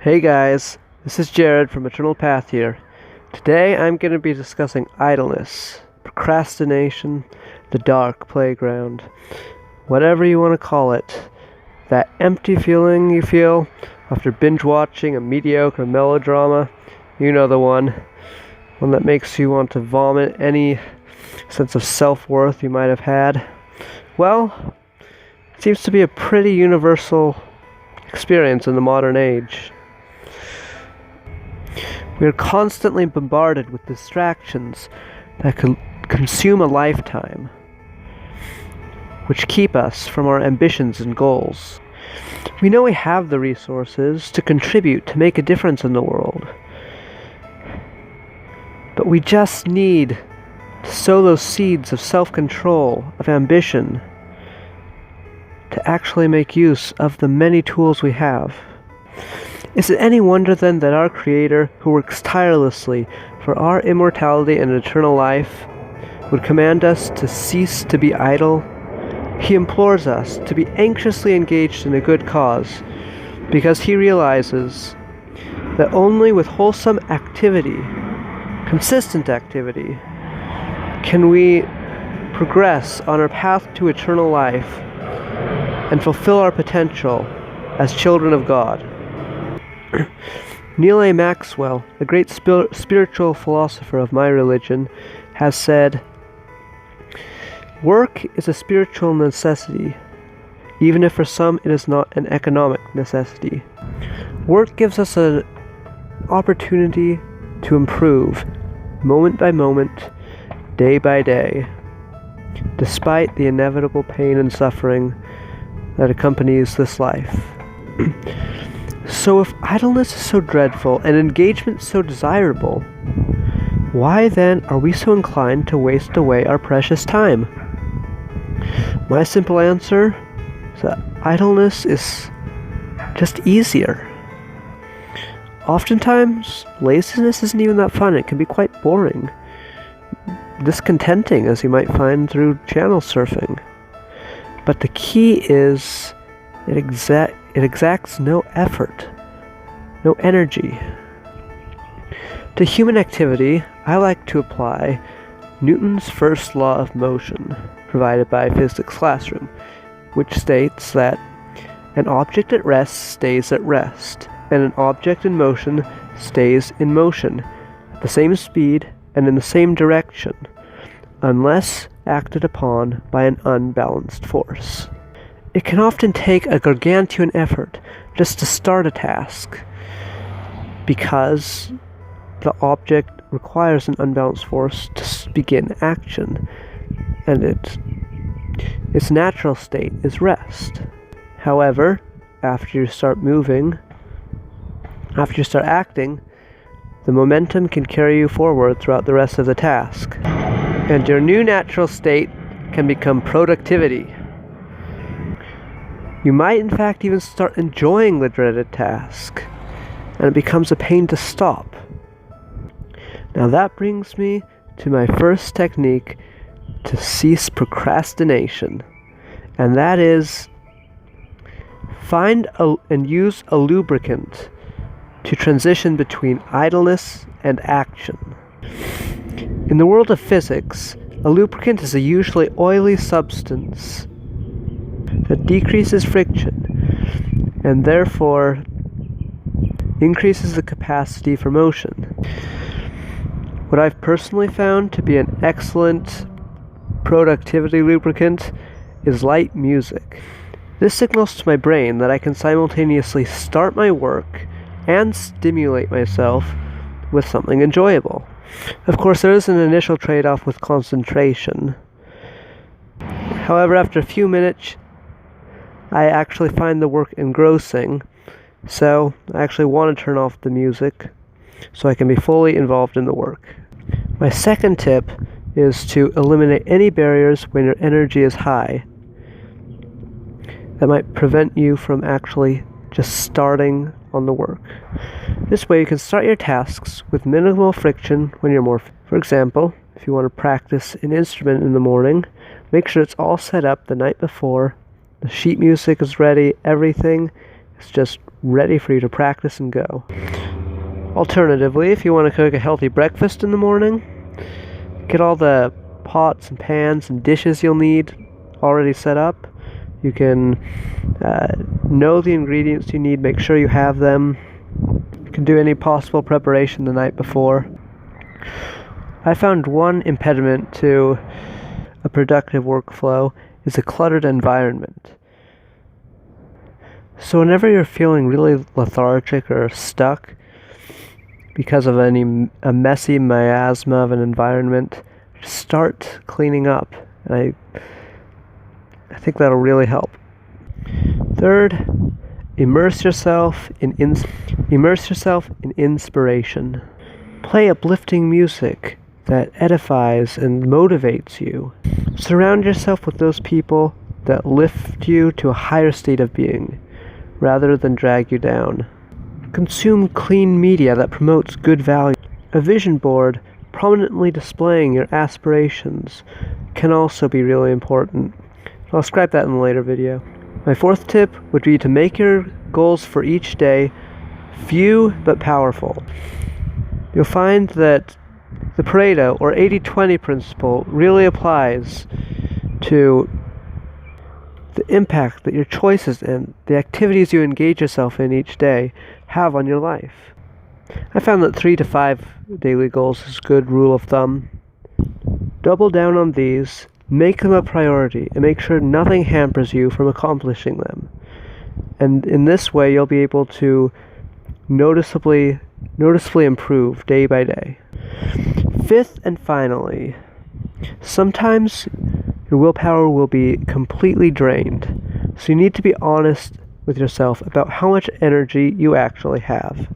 Hey guys, this is Jared from Eternal Path here. Today I'm going to be discussing idleness, procrastination, the dark playground, whatever you want to call it. That empty feeling you feel after binge watching a mediocre melodrama, you know the one that makes you want to vomit any sense of self-worth you might have had. Well, it seems to be a pretty universal experience in the modern age. We are constantly bombarded with distractions that can consume a lifetime, which keep us from our ambitions and goals. We know we have the resources to contribute to make a difference in the world, but we just need to sow those seeds of self-control, of ambition, to actually make use of the many tools we have. Is it any wonder then that our Creator, who works tirelessly for our immortality and eternal life, would command us to cease to be idle? He implores us to be anxiously engaged in a good cause, because He realizes that only with wholesome activity, consistent activity, can we progress on our path to eternal life and fulfill our potential as children of God. Neil A. Maxwell, a great spiritual philosopher of my religion, has said, "Work is a spiritual necessity, even if for some it is not an economic necessity. Work gives us an opportunity to improve, moment by moment, day by day, despite the inevitable pain and suffering that accompanies this life." So if idleness is so dreadful and engagement so desirable, why then are we so inclined to waste away our precious time? My simple answer is that idleness is just easier. Oftentimes, laziness isn't even that fun. It can be quite boring, discontenting, as you might find through channel surfing. But the key is it exacts no effort, no energy. To human activity, I like to apply Newton's first law of motion, provided by Physics Classroom, which states that an object at rest stays at rest, and an object in motion stays in motion, at the same speed and in the same direction, unless acted upon by an unbalanced force. It can often take a gargantuan effort just to start a task, because the object requires an unbalanced force to begin action, and its natural state is rest. However, after you start moving, after you start acting, the momentum can carry you forward throughout the rest of the task, and your new natural state can become productivity. You might in fact even start enjoying the dreaded task, and it becomes a pain to stop. Now that brings me to my first technique to cease procrastination, and that is find and use a lubricant to transition between idleness and action. In the world of physics, a lubricant is a usually oily substance that decreases friction and therefore increases the capacity for motion. What I've personally found to be an excellent productivity lubricant is light music. This signals to my brain that I can simultaneously start my work and stimulate myself with something enjoyable. Of course, there is an initial trade-off with concentration. However, after a few minutes, I actually find the work engrossing, so I actually want to turn off the music so I can be fully involved in the work. My second tip is to eliminate any barriers when your energy is high that might prevent you from actually just starting on the work. This way you can start your tasks with minimal friction when you're For example, if you want to practice an instrument in the morning, make sure it's all set up the night before. The sheet music is ready, everything is just ready for you to practice and go. Alternatively, if you want to cook a healthy breakfast in the morning, get all the pots and pans and dishes you'll need already set up. You can know the ingredients you need, make sure you have them. You can do any possible preparation the night before. I found one impediment to a productive workflow is a cluttered environment. So whenever you're feeling really lethargic or stuck because of a messy miasma of an environment, start cleaning up. And I think that'll really help. Third, immerse yourself in inspiration. Play uplifting music that edifies and motivates you. Surround yourself with those people that lift you to a higher state of being, rather than drag you down. Consume clean media that promotes good value. A vision board prominently displaying your aspirations can also be really important. I'll describe that in a later video. My fourth tip would be to make your goals for each day few but powerful. You'll find that the Pareto or 80-20 principle really applies to the impact that your choices and the activities you engage yourself in each day have on your life. I found that 3 to 5 daily goals is a good rule of thumb. Double down on these, make them a priority, and make sure nothing hampers you from accomplishing them. And in this way, you'll be able to noticeably improve day by day. Fifth and finally, sometimes your willpower will be completely drained, so you need to be honest with yourself about how much energy you actually have.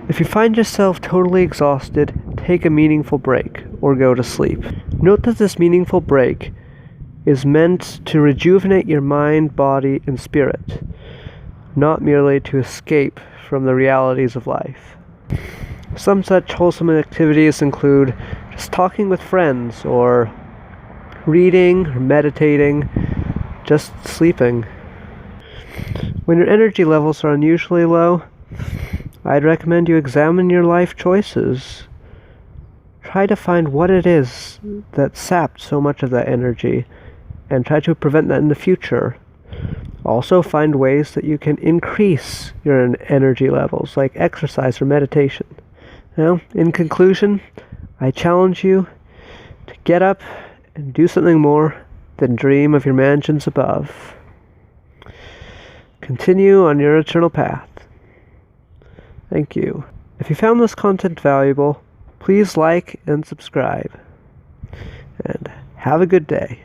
If you find yourself totally exhausted, take a meaningful break or go to sleep. Note that this meaningful break is meant to rejuvenate your mind, body, and spirit, not merely to escape from the realities of life. Some such wholesome activities include just talking with friends, or reading, or meditating, just sleeping. When your energy levels are unusually low, I'd recommend you examine your life choices. Try to find what it is that sapped so much of that energy, and try to prevent that in the future. Also find ways that you can increase your energy levels, like exercise or meditation. Now, in conclusion, I challenge you to get up and do something more than dream of your mansions above. Continue on your eternal path. Thank you. If you found this content valuable, please like and subscribe. And have a good day.